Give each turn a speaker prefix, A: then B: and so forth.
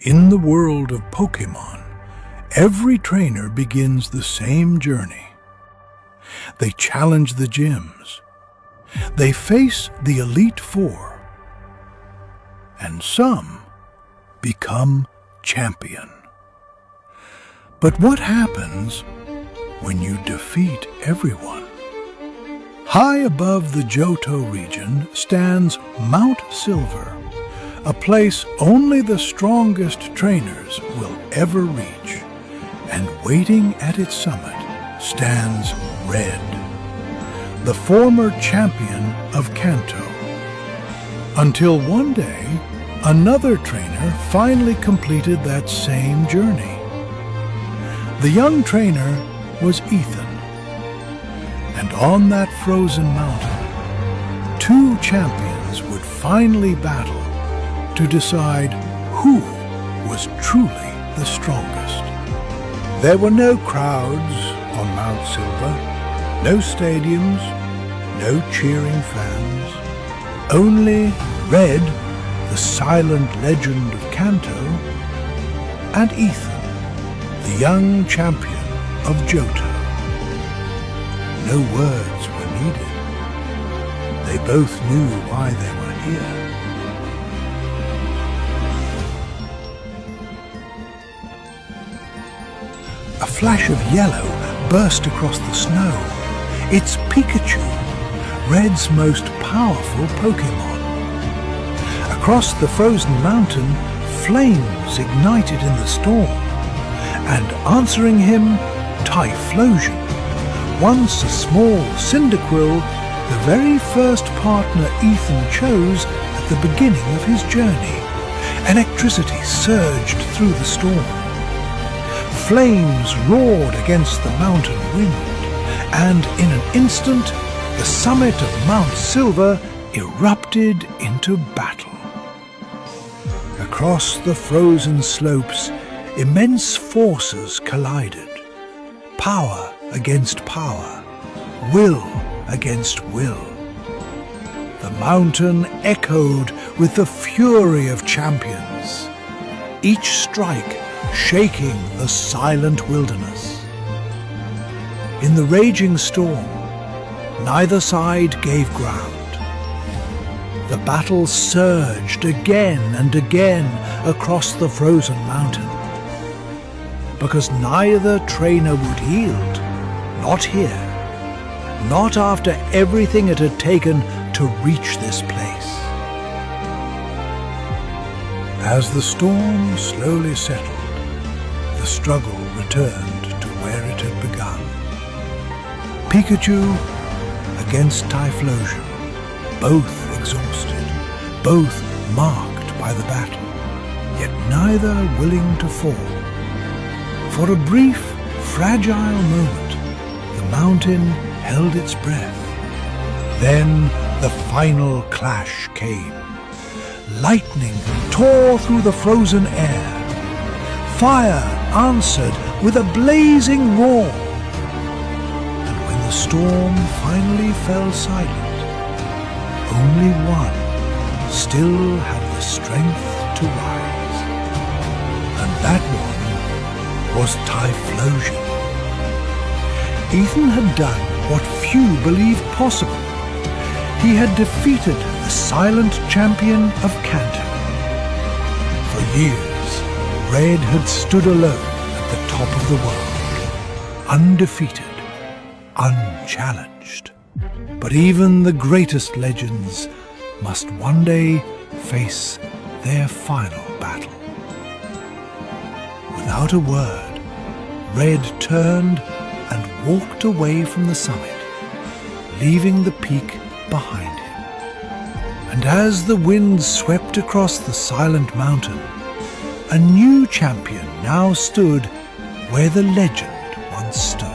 A: In the world of Pokémon, every trainer begins the same journey. They challenge the gyms. They face the Elite Four. And some become champion. But what happens when you defeat everyone? High above the Johto region stands Mount Silver, a place only the strongest trainers will ever reach. And waiting at its summit stands Red, the former champion of Kanto. Until one day, another trainer finally completed that same journey. The young trainer was Ethan. And on that frozen mountain, two champions would finally battle to decide who was truly the strongest. There were no crowds on Mount Silver, no stadiums, no cheering fans. Only Red, the silent legend of Kanto, and Ethan, the young champion of Johto. No words were needed. They both knew why they were here. A flash of yellow burst across the snow. It's Pikachu, Red's most powerful Pokémon. Across the frozen mountain, flames ignited in the storm. And answering him, Typhlosion, once a small Cyndaquil, the very first partner Ethan chose at the beginning of his journey. Electricity surged through the storm. Flames roared against the mountain wind, and in an instant, the summit of Mount Silver erupted into battle. Across the frozen slopes, immense forces collided. Power against power, will against will. The mountain echoed with the fury of champions, each strike shaking the silent wilderness. In the raging storm, neither side gave ground. The battle surged again and again across the frozen mountain, because neither trainer would yield, not here, not after everything it had taken to reach this place. As the storm slowly settled, the struggle returned to where it had begun. Pikachu against Typhlosion, both exhausted, both marked by the battle, yet neither willing to fall. For a brief, fragile moment, the mountain held its breath. Then the final clash came. Lightning tore through the frozen air. Fire answered with a blazing roar. And when the storm finally fell silent, only one still had the strength to rise. And that one was Typhlosion. Ethan had done what few believed possible. He had defeated the silent champion of Kanto. For years, Red had stood alone at the top of the world, undefeated, unchallenged. But even the greatest legends must one day face their final battle. Without a word, Red turned and walked away from the summit, leaving the peak behind him. And as the wind swept across the silent mountain, a new champion now stood where the legend once stood.